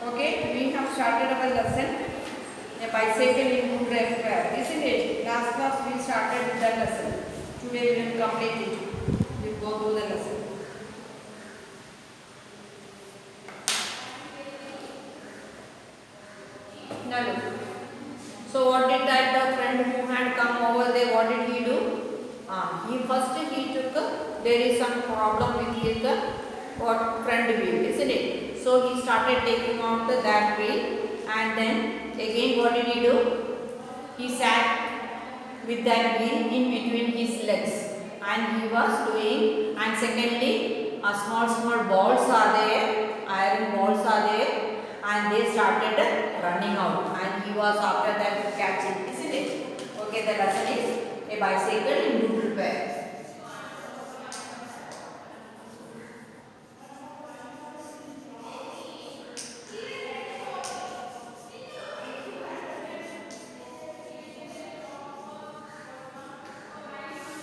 Okay, we have started our lesson. A bicycle in good repair, isn't it? Last class we started with that lesson. Today we will complete it. We will go through the lesson. Now look. So what did that the friend who had come over there? What did he do? He took. There is some problem with his what friend wheel, isn't it? So he started taking out that wheel, and then again what did he do? He sat with that wheel in between his legs, and he was doing. And secondly, small balls are there, iron balls are there, and they started running out, and he was after that catching, isn't it? Okay, the lesson is a bicycle in good repair.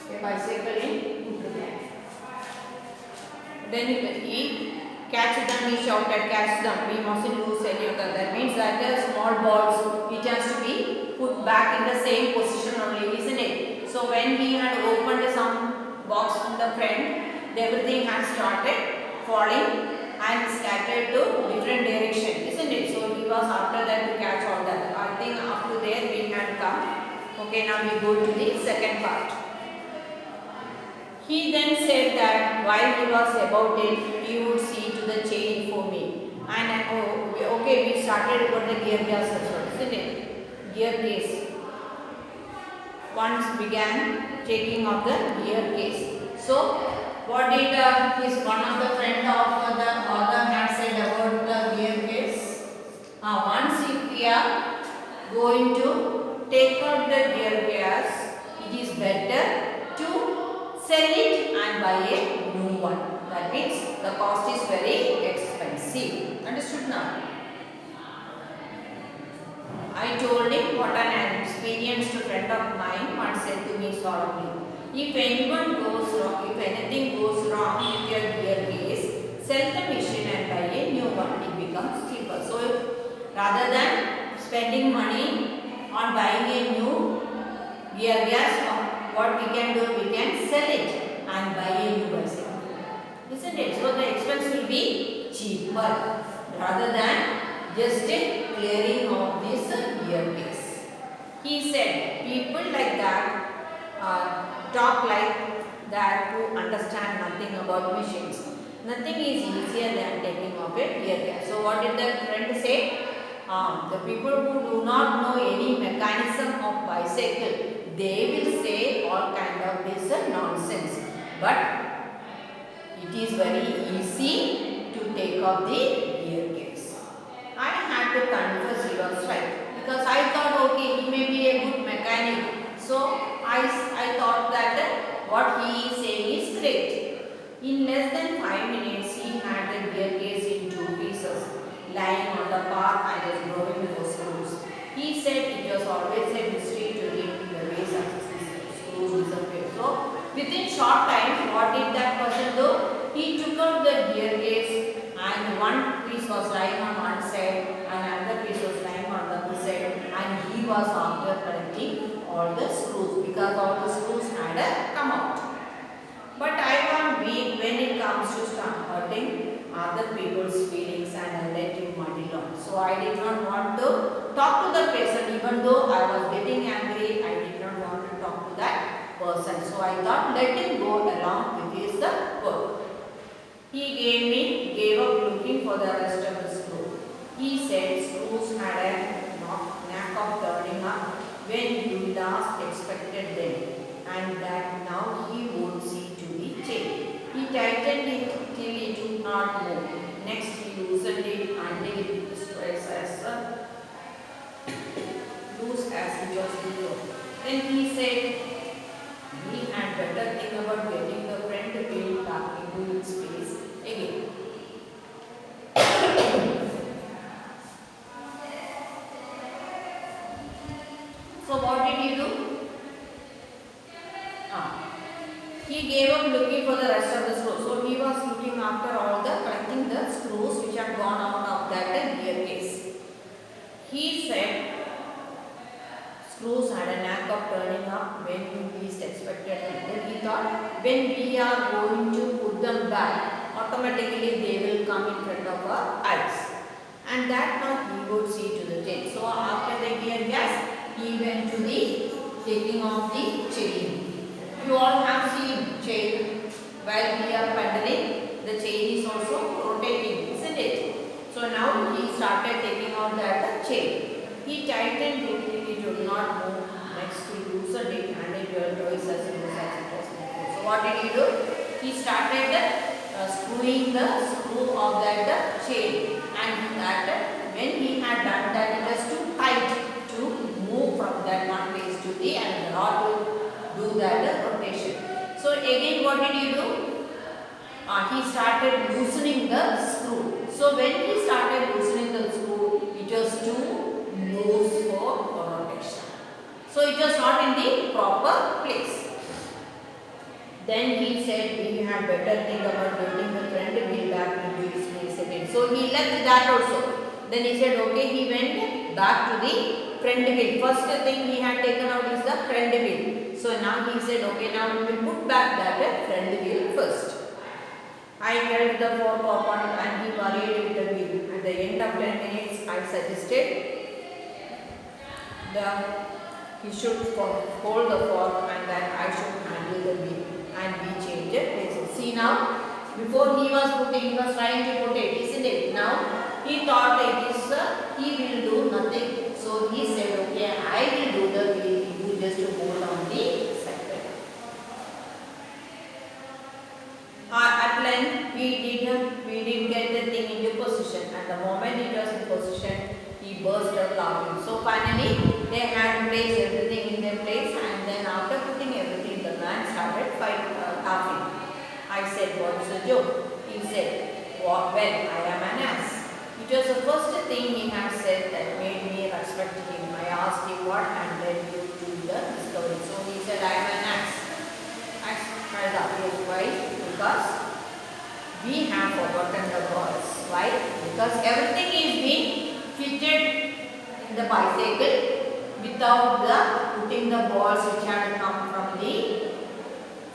A bicycle in good repair. Then he catch them, he shouted, catch them. We mustn't lose any of them. That means that the small balls, it has to be put back in the same position only, isn't it? So when he had opened some box from the front, everything had started falling and scattered to different direction, isn't it? So he was after that to catch all that. I think up to there we had come. Okay, now we go to the second part. He then said that while he was about it, he would see to the chain for me. And okay, we started about the gear gas also, isn't it? Gear case. Once began taking of the gear case. So, what did his one of the friend of the other had said about the gear case? Once if we are going to take out the gear gas, it is better to sell it and buy a new one. That means the cost is very expensive. Understood now? I told him what an experienced friend of mine once said to me solemnly. If anything goes wrong with your gear case, sell the machine and buy a new one. It becomes cheaper. So rather than spending money on buying a new gear gas, what we can do, we can sell it and buy a new bicycle, isn't it? So the expense will be cheaper rather than just clearing of this gear case. He said people like that talk like that who understand nothing about machines. Nothing is easier than taking off a gear gas. So what did the friend say? The people who do not know any mechanism of bicycle, they will say all kind of this nonsense. But it is very easy to take off the gear case. I had to confess he was right, because I thought okay, he may be a good mechanic. So I thought that what he is saying is great. In less than 5 minutes, he had the gear case in 2 pieces, lying on the path and was growing for screws. He said it was always a mystery to him the way such screws disappeared. So within short time, what did that person do? He took out the gear case, and one piece was lying on one side and another piece was lying on the other side, and he was after collecting all the screws because all the screws had come out. But I want weak when it comes to start hurting other people's feelings, and I let him muddle on. So I did not want to talk to the person, even though I was getting angry. I did not want to talk to that person. So I thought let him go along with his work. He gave up looking for the rest of the screw. He said screws had a knack of turning up when you last expected them, and that now he would see to the chain. He tightened it till it would not move. Next he loosened it until it was as loose as it was before. Then he said we had better think about getting the front wheel back into its place again. So what did he do? He gave up looking for the rest of the screws. So he was looking after all the collecting the screws which had gone out of that gear case. He said screws had a knack of turning up when you least expected it. Then he thought when we are going to put them back, automatically they will come in front of our eyes. And that now he would see to the chain. So after the gear gas, he went to the taking of the chain. You all have seen chain while we are pedaling, the chain is also rotating, isn't it? So now he started taking out that chain. He tightened it would not move. Next he loosened it and it will twice as loose as it was before. So what did he do? He started screwing the screw of that chain, and that when he had done that, it was too tight to move from that one place to the another, not to do that rotation. So again what did he do? He started loosening the screw. So when he started loosening the screw, it was too loose for rotation. So it was not in the proper place. Then he said we had better think about getting the front wheel back into its place again. So he left that also. Then he said okay, he went back to the front wheel. First thing he had taken out is the front wheel. So now he said okay, now we will put back that front wheel first. I held the fork open and he worried with the wheel. At the end of 10 minutes, I suggested he should hold the fork and that I should handle the wheel, and we changed it. See now, before he was trying to put it, isn't it? Now he thought it is he will do nothing. So he said okay, I will do the wheel. You just hold on the cycle. At length we did get the thing into position. At the moment it was in position, he burst out laughing. So finally they had placed everything in their place, and then after putting everything, the man started laughing. I said, what is the joke? He said, well, I am an ass. It was the first thing he had said that made me respect him. I asked him what and led you to the discovery. So he said, I am an ass. I cried out. Why? Because we have forgotten the balls. Why? Because everything is being fitted in the bicycle without putting the balls which had to come from the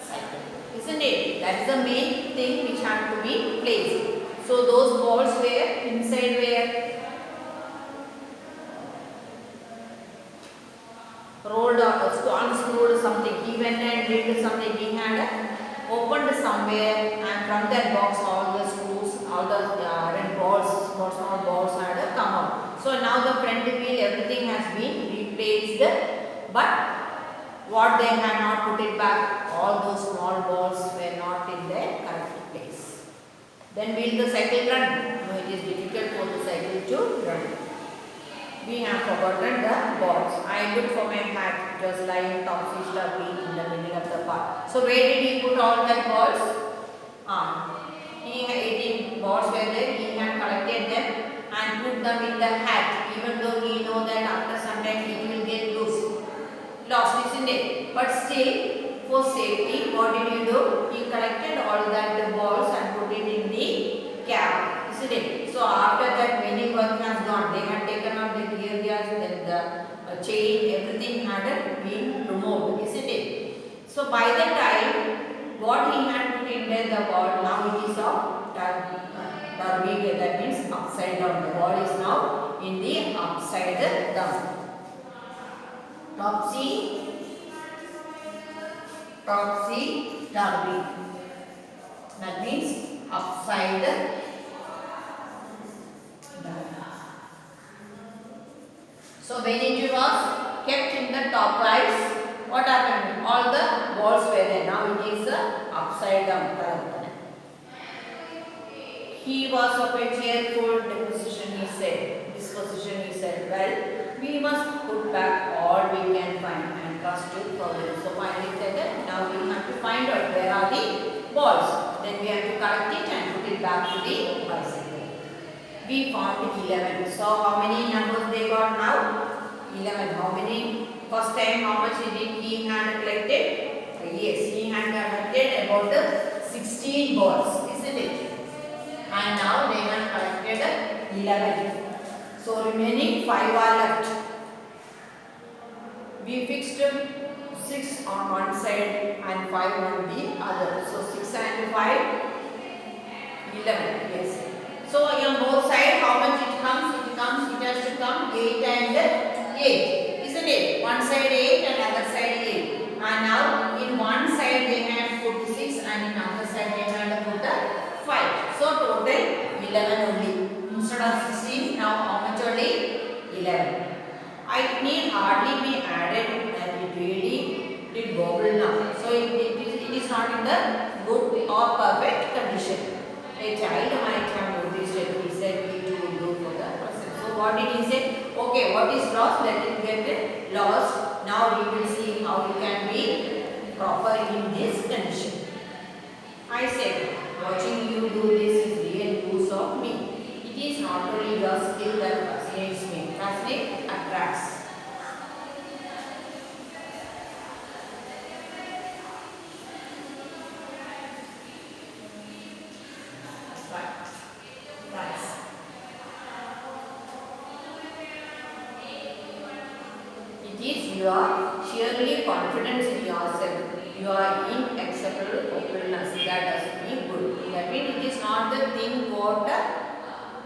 cycle. Isn't it? That is the main thing which had to be placed. So those balls were inside where? Rolled or unscrewed something. He went and did something. He had opened somewhere, and from that box all the screws, all the red balls, small balls had come out. So now the front wheel, everything has been replaced, but what they had not put it back, all those small balls were not in their correct place. Then will the cycle run? No, it is difficult for the cycle to run. We have forgotten the balls. I looked for my hat. It was lying topsy-turvy in the middle of the path. So where did he put all the balls? 18 balls were there. He had collected them and put them in the hat. Even though he know that after some time it will get lost, isn't it? But still, for safety, what did he do? He collected all the balls and put it in the cap, isn't it? So after that, many work has gone. They had taken out the gear gas, then the chain, everything had been removed, isn't it? So by the time what he had put in there, the ball, now it is of turvy, that means upside down. The ball is now in the upside down. Topsy turvy. That means upside down. So when it was kept in the top rise, what happened? All the balls were there. Now it is upside down. He was of a cheerful disposition, he said. Well, we must put back all we can find and trust to further. So finally he said that now we have to find out where are the balls. Then we have to collect it and put it back to the bicycle. We found 11. So how many numbers they got now? 11. How many? First time how much he had collected? Yes, he had collected about 16 balls, isn't it? And now they have collected 11. So remaining 5 are left. We fixed 6 on one side and 5 on the other. So 6 and 5, 11. Yes. So on both sides, how much it comes? It has to come 8 and 8. Isn't it? One side 8 and other side 8. And now in one side they have put 6 and in other side they have put the 5. So total 11 only. Instead of 16, now how much only? 11. It need hardly be added that it really did wobble now. So it is not in the good or perfect condition. A child might have noticed that he said he too will go for the person. So what did he say? Okay, what is lost? Let it get lost. Now we will see how it can be proper in this condition. I said, watching you do this is real use of me. It is not only your skill that fascinates me. Fascinate attracts. Your sheerly confidence in yourself, your inexhaustible openness that does me good. That means it is not the thing what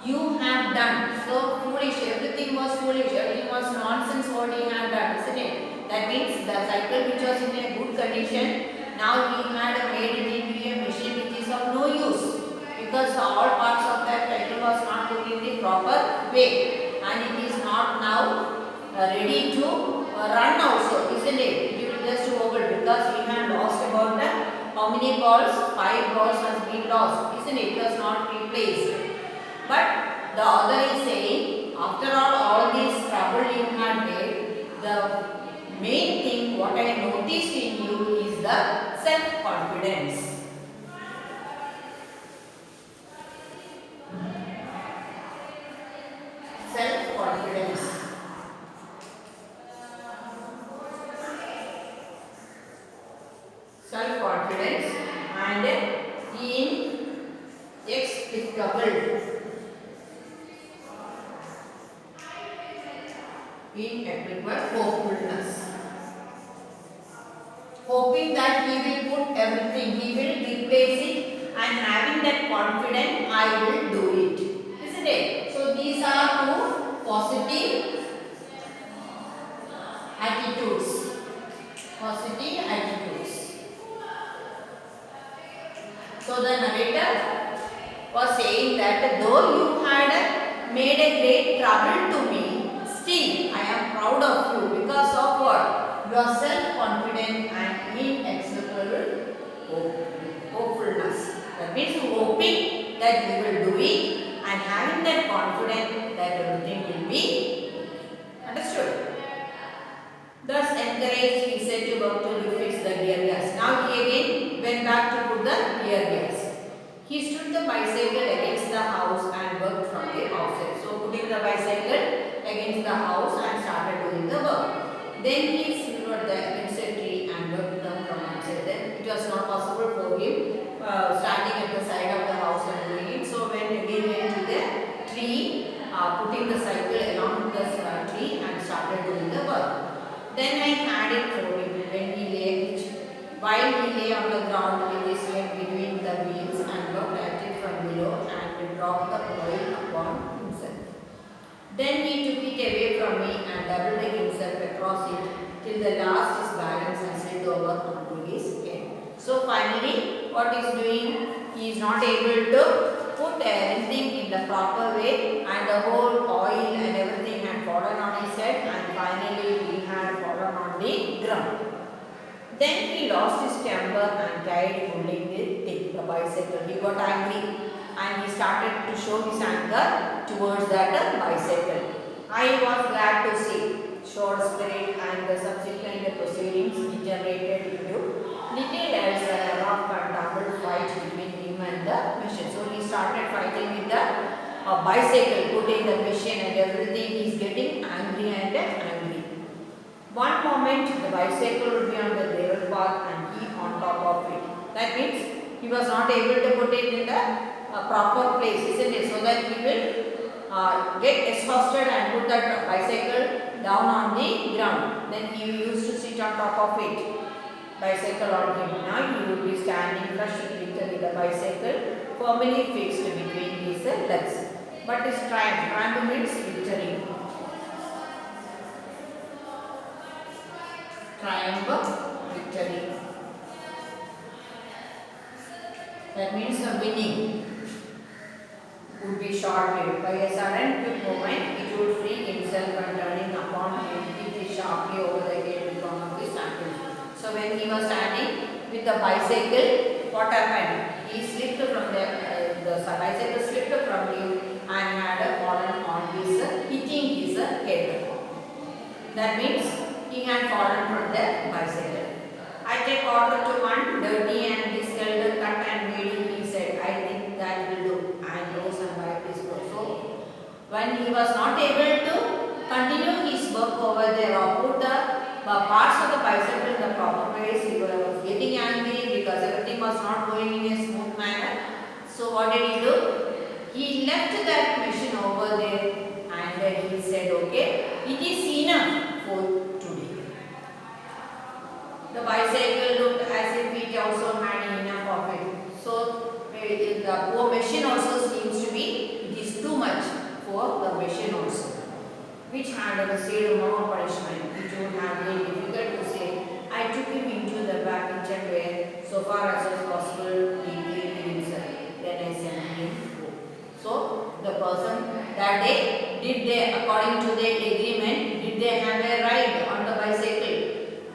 you have done. So foolish, everything was foolish, everything was nonsense what you have done, isn't it? That means the cycle which was in a good condition, now he had made it into a machine which is of no use. Because all parts of that cycle was not put in the proper way. And it is not now ready to run also, isn't it? It will just over because we have lost about how many balls? 5 balls has been lost, isn't it? It was not replaced. But the author is saying, after all this trouble you had made, the main thing what I noticed in you is the self-confidence. Self-confidence. Self-confidence and inexplicable hopefulness. Hoping that he will put everything, he will replace it, and having that confidence, I will do it. Isn't it? So these are two positive attitudes. Positive attitudes. So the narrator was saying that though you had made a great trouble to me, still I am proud of you because of what? Your self-confidence and inexhaustible hopefulness. That means hoping that you will do it and having that confidence that everything will be understood. Thus encouraged, he said to work to fix the gear gas. Now he again went back to put the gear gas. He stood the bicycle against the house and worked from the offset. So putting the bicycle against the house and started doing the work. Then he silvered the insect tree and worked them from outside. Then it was not possible for him standing at the side of the house and doing it. So when he went to the tree, putting the cycle along the tree and started doing the work. Then I had it for him when he lay, while he lay on the ground with his leg between the wheels and looked at it from below and dropped the oil upon himself. Then he took it away from me and doubled himself across it till the last his balance and slid over onto his head. So finally, what he is doing? He is not able to put everything in the proper way, and the whole oil and everything had fallen on his head, and finally he had fallen on the ground. Then he lost his temper and tried pulling the bicycle. He got angry and he started to show his anger towards that bicycle. I was glad to see showed spirit, and the subsequent proceedings degenerated into little else a rough and tumble fight between him and the machine. So he started fighting with the bicycle, putting the machine and everything. He is getting angry and angry. One moment the bicycle would be on the gravel path and he on top of it. That means he was not able to put it in the proper place, isn't it? So that he will get exhausted and put that bicycle down on the ground. Then he used to sit on top of it. Bicycle on him. Now he would be standing flush with the bicycle firmly fixed between his legs. But his triumph. Triumph means victory. Triumph, victory. That means the winning would be short-lived. By a sudden quick movement, it would free himself and turning upon him, hit it sharply over the head with one of his ankles. So when he was standing with the bicycle, what happened? He slipped from the bicycle slipped from him and had fallen on his, hitting his head. That means he had fallen from the bicycle. I take order to one dirty and discolored cut and made, he said. I think that will do. And rose and wiped his brow. So when he was not able to continue his work over there or put the parts of the bicycle in the proper place, he was getting angry because everything was not going in a smooth manner. So what did he do? He left that machine over there and he said, okay, it is enough for today. The bicycle looked as if it also had enough of it. So the poor machine also seems to be, it is too much for the machine also, which had received more punishment. It would have been difficult to say. I took him into the back kitchen where, so far as was possible, he cleaned himself. Then I sent him home. So the person that day, did they, according to the agreement, did they have a ride on the bicycle?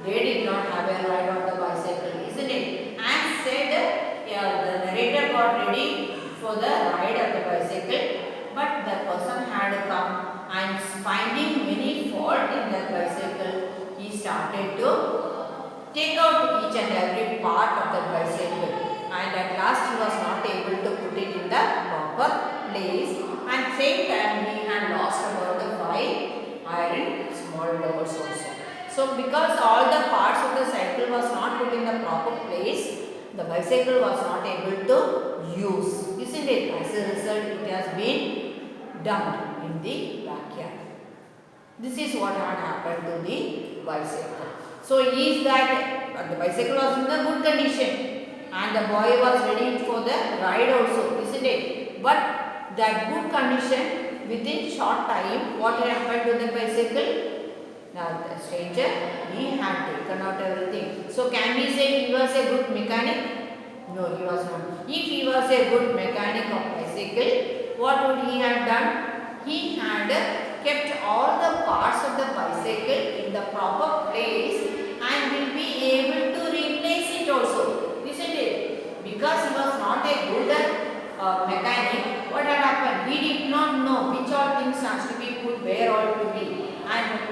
They did not have a ride on the bicycle, isn't it? And said, yeah, the narrator got ready for the ride of the bicycle, but the person had come and finding many fault in that bicycle, he started to take out each and every part of the bicycle, and at last he was not able to put it in the proper place, and same time he had lost about the 5 iron small doors also. So because all the parts of the cycle was not put in the proper place, the bicycle was not able to use, isn't it? As a result, it has been dumped in the backyard. This is what had happened to the bicycle. So is that the bicycle was in the good condition and the boy was ready for the ride also, isn't it? But that good condition, within short time, what happened to the bicycle? Now the stranger, he had taken out everything. So can we say he was a good mechanic? No, he was not. If he was a good mechanic of bicycle, what would he have done? He had kept all the parts of the bicycle in the proper place and will be able to replace it also, isn't it? Because he was not a good mechanic, what had happened? He did not know which all things has to be put where all to be, and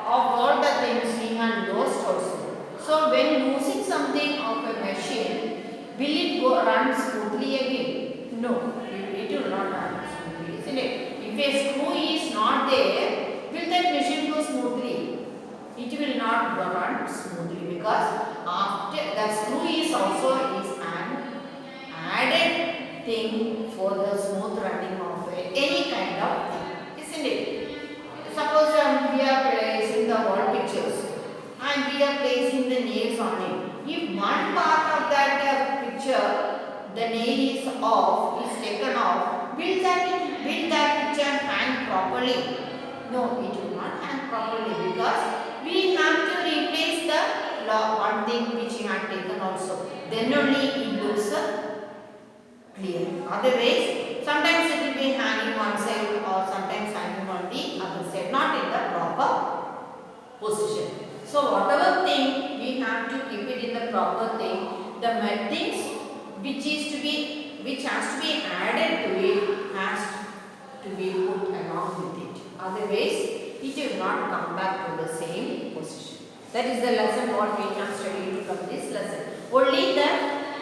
of all the things he had lost also. So when losing something of a machine, will it run smoothly again? No, it will not run smoothly, isn't it? If a screw is not there, will that machine go smoothly? It will not run smoothly because after the screw is also an added thing for the smooth running of any kind of thing, isn't it? Suppose we are placing the wall pictures and we are placing the nails on it. If one part of that picture, the nail is off, is taken off, will that picture hang properly? No, it will not hang properly because we have to replace the one thing which we have taken also. Then only it looks clear. Otherwise, sometimes it will be hanging one side or sometimes hanging on the other side, not in the proper position. So whatever thing we have to keep it in the proper thing, the things which has to be added to it has to be put along with it. Otherwise, it will not come back to the same position. That is the lesson what we have studied from this lesson. Only the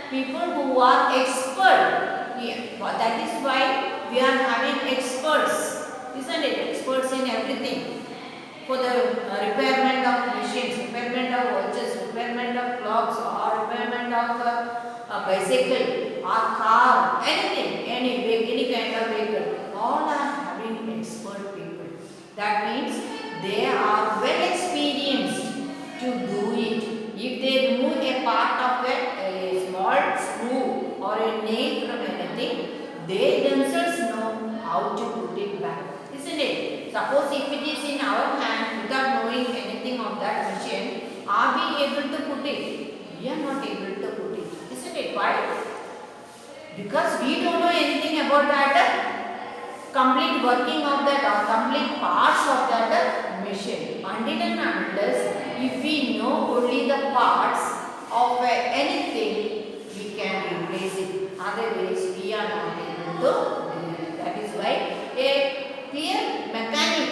people who are expert here. That is why we are having experts, isn't it? Experts in everything. For the repairment of machines, repairment of watches, repairment of clocks, or repairment of a bicycle or car, anything, any kind of vehicle. Suppose if it is in our hand without knowing anything of that machine, are we able to put it? We are not able to put it. Isn't it? Why? Because we don't know anything about that complete working of that or complete parts of that machine. Until and unless if we know only the parts of anything, we can replace it. Otherwise, we are not able to do it. That is why a pure mechanic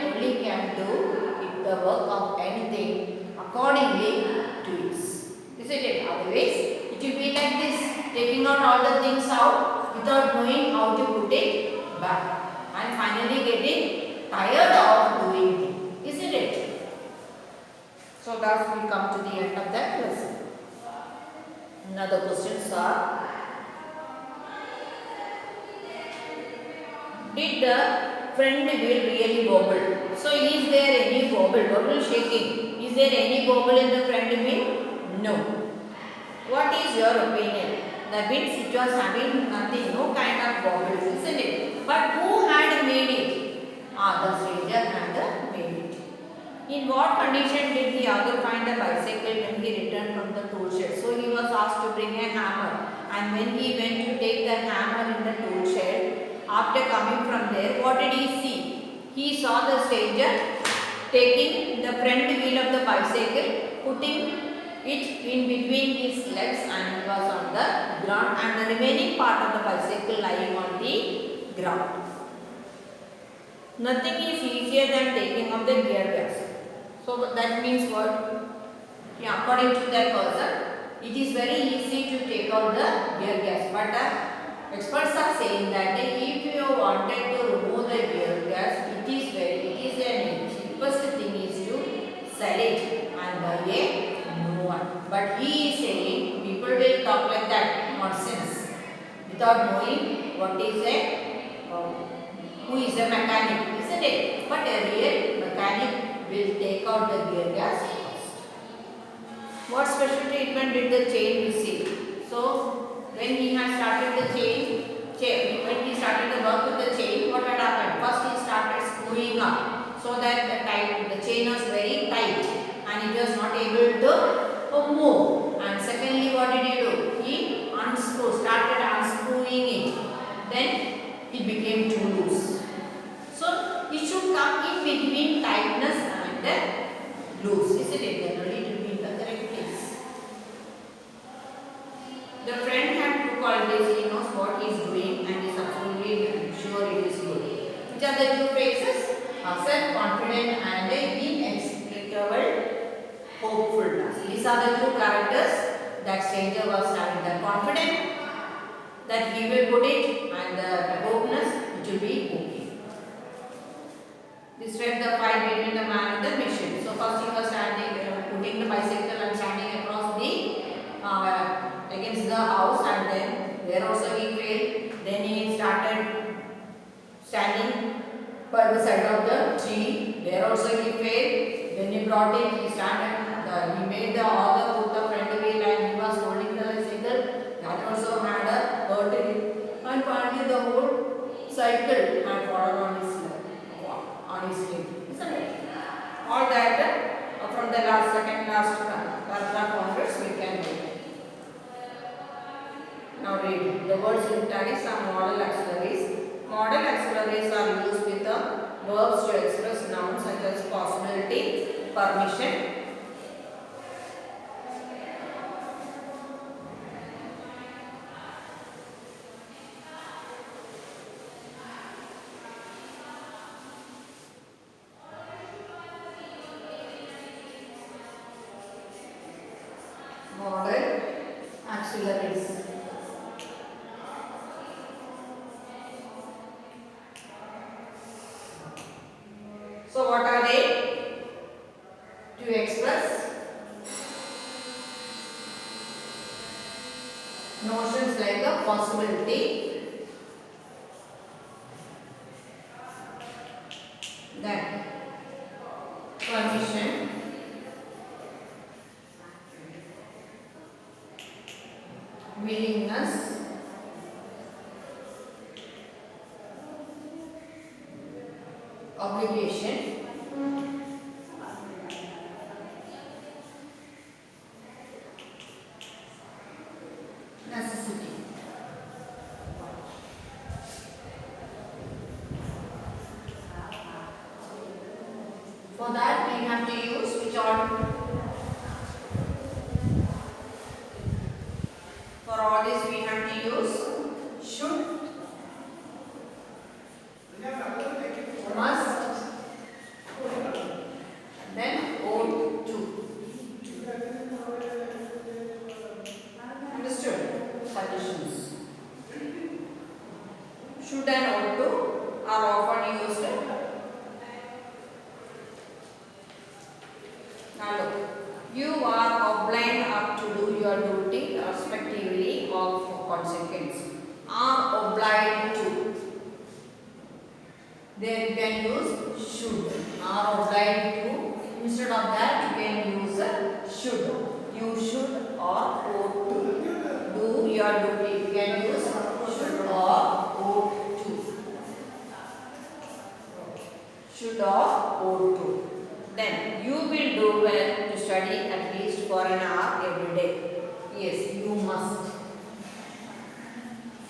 only can do the work of anything accordingly to its. Isn't it? Otherwise, it will be like this, taking out all the things out without knowing how to put it back and finally getting tired of doing it. Isn't it? So thus we come to the end of that lesson. Now the questions are: did the front wheel really wobble? So is there any wobble shaking? Is there any wobble in the front wheel? No. What is your opinion? The means it was having nothing, no kind of wobbles, isn't it? But who had made it? The stranger had made it. In what condition did the author find the bicycle when he returned from the tool shed? So he was asked to bring a hammer, and when he went to take the hammer in the tool shed, after coming from there, what did he see? He saw the stranger taking the front wheel of the bicycle, putting it in between his legs, and he was on the ground, and the remaining part of the bicycle lying on the ground. Nothing is easier than taking off the gear gas. So that means what? Yeah, according to that person, it is very easy to take out the gear gas, but experts are saying that if you wanted to remove the gear gas, it is an cheapest thing is to sell it and buy a new one. But he is saying people will talk like that nonsense without knowing what is who is a mechanic, isn't it? But a real mechanic will take out the gear gas first. What special treatment did the chain receive? So when he had started the when he started the work with the chain, what had happened? First he started screwing up so that the chain was very tight and it was not able to move. And secondly, what did he do? He started unscrewing it. Then it became too loose. So it should come in between tightness and loose. Isn't it? Generally it will be in the correct place. The friend had two qualities. He knows what he is doing and is absolutely sure it is good. Which are the two phrases? Self-confident and inexplicable hopefulness. These are the two characters that stranger was having. The confident that he will put it and the hopefulness which will be okay. Describe the fight between the man and the machine. So first he was putting the bicycle and standing across the against the house, and then there also he failed. Then he started standing by the side of the tree. There also he failed. Then he brought it. He he made all the put the front wheel and he was holding the bicycle. That also had a hurt in it. And finally the whole cycle had fallen on his leg. Isn't it? All that from the second last paragraph onwards we can read. Now read. The words in italics are modal auxiliaries. Modal auxiliaries are used with the verbs to express nouns such as possibility, permission. Modal auxiliaries. So what are they? To express notions like the possibility, then permission, willingness, obligation, necessity. For that we have to use which order? For all this we have to use should, must, then ought to. Understood? Conditions. Should and ought to are often used. Now look, you are obliged up to do your duty respectively of consequence. Are obliged to. There you can use should. Are obliged to. Instead of that you can use should. You should or ought to do your duty. You can use should or ought to. Should or ought to. Then you will do well to study at least for an hour every day. Yes, you must.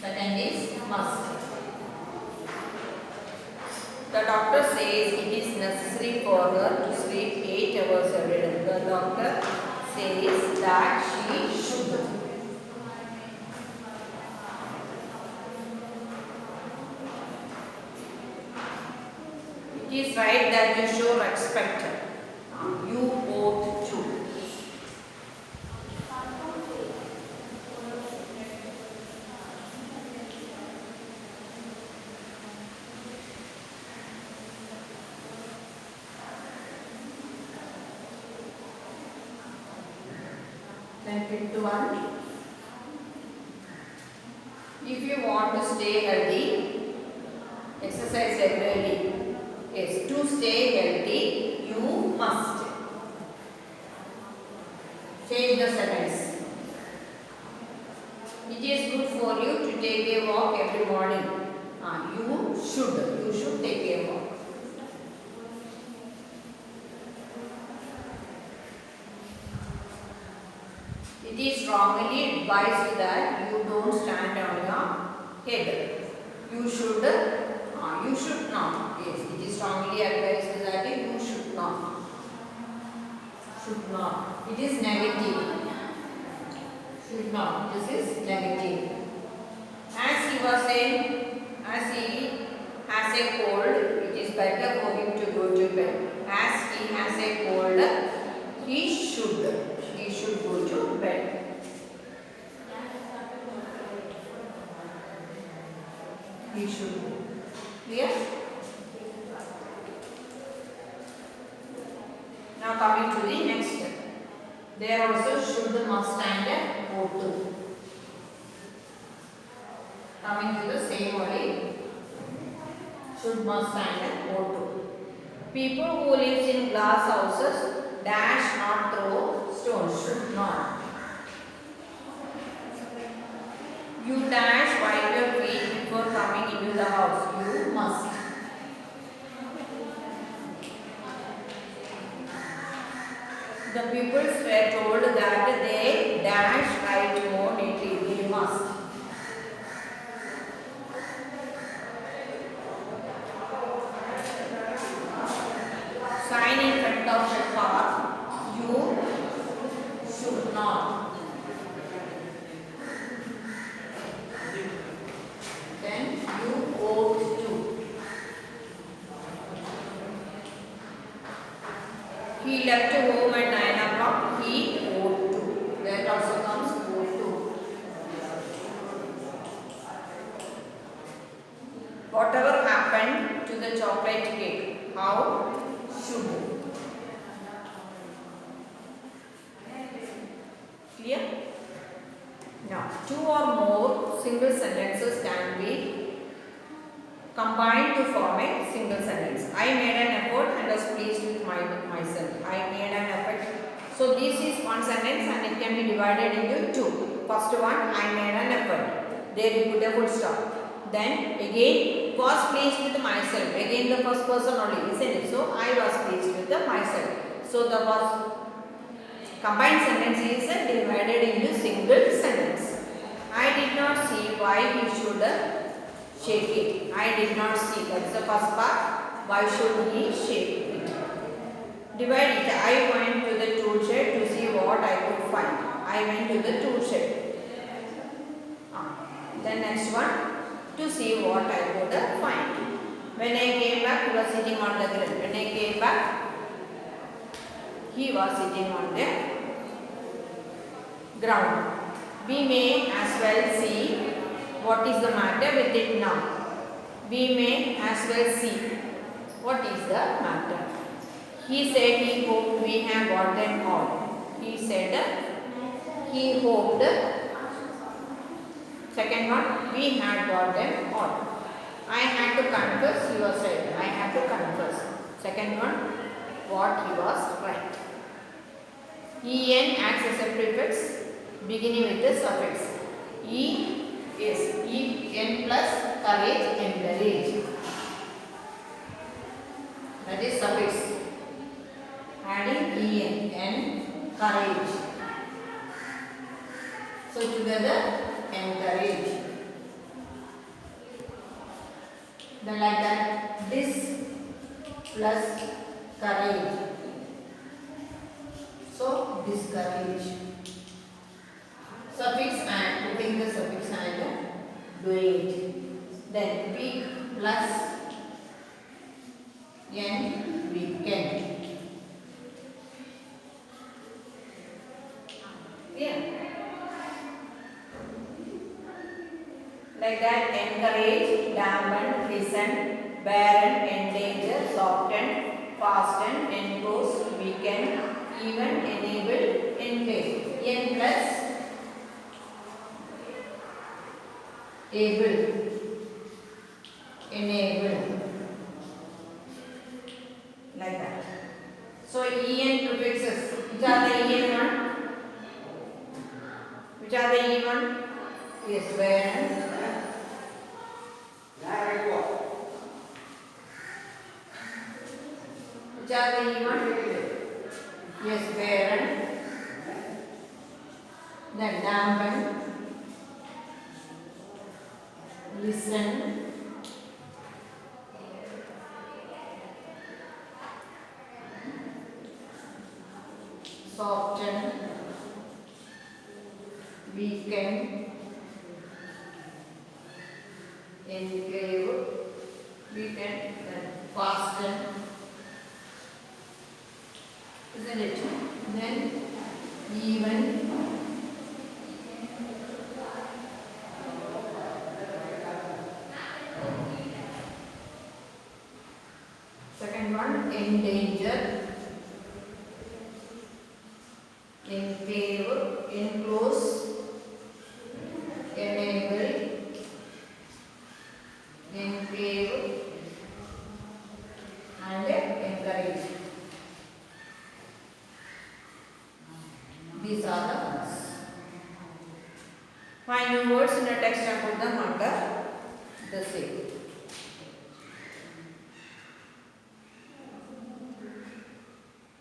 Second is must. The doctor says it is necessary for her to sleep 8 hours every day. The doctor says that she should. It is right that you show respect. You ought to. Then fifth one. If you want to stay healthy, exercise regularly. Yes, to stay healthy, you must. Change the sentence. It is good for you to take a walk every morning. You should take a walk. It is strongly advised that you don't stand on your head. You should not. Yes, it is strongly advised that you should not. Should not. It is negative. Should not. This is negative. As he was saying, as he has a cold, it is better for him to go to bed. As he has a cold, he should go to bed. He should go. Clear? Now coming to the next step. There also should, must and ought to. Coming to the same only. Should, must and ought to. People who live in glass houses dash not throw stones. Should not. You dash wipe your feet before coming into the house. You must. The pupils were told that they dash write more neatly. They must. Sign in front of the car. You should not. Then you ought to. He left home at 9 o'clock. He ought to. That also comes ought to. Whatever happened to the chocolate cake? How should? Clear? Now, two or more single sentences can be combined to form a single sentence. I made an effort and was pleased with myself. I made an effort. So this is one sentence and it can be divided into two. First one, I made an effort. There you put a full stop. Then again, was pleased with myself. Again the first person only, isn't it? So I was pleased with myself. So the first combined sentence is divided into single sentence. I did not see why he should shake it. I did not see. That's the first part. Why should he shake it? Divide it. I went to the tool shed to see what I could find. I went to the tool shed. Then next one, to see what I could find. When I came back, he was sitting on the ground. When I came back, he was sitting on the ground. We may as well see what is the matter with it now. We may as well see what is the matter. He said he hoped we have got them all. He said he hoped. Second one, we had got them all. I had to confess, he was right. I had to confess. Second one, what he was right. En acts as a prefix beginning with the suffix. E is En plus courage, encourage. That is suffix. Adding En, courage. So together, encourage. Then like that, this plus courage. So discourage. Suffix and putting the suffix and doing it. Then weak plus N, weekend. Yeah. Like that, encourage, dampen, listen, barren, endanger, soften, fasten, enclose, weaken, even, enable, engage. En plus able, enable. Like that. So En prefixes. Which are the En one? Which are the En one? Yes, barren. Which are the E1? Yes, barren. Then dampen. Listen. Soften. Weaken. Enclave. Weaken. Then fasten. Isn't it? Then even. Second one, endanger, enclave, enclose, enable, enclave, and encourage. These are the ones. Find new words in the text and put them under the same.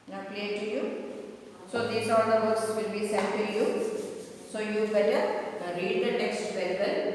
Now clear to you? So these are the words will be sent to you. So you better read the text very well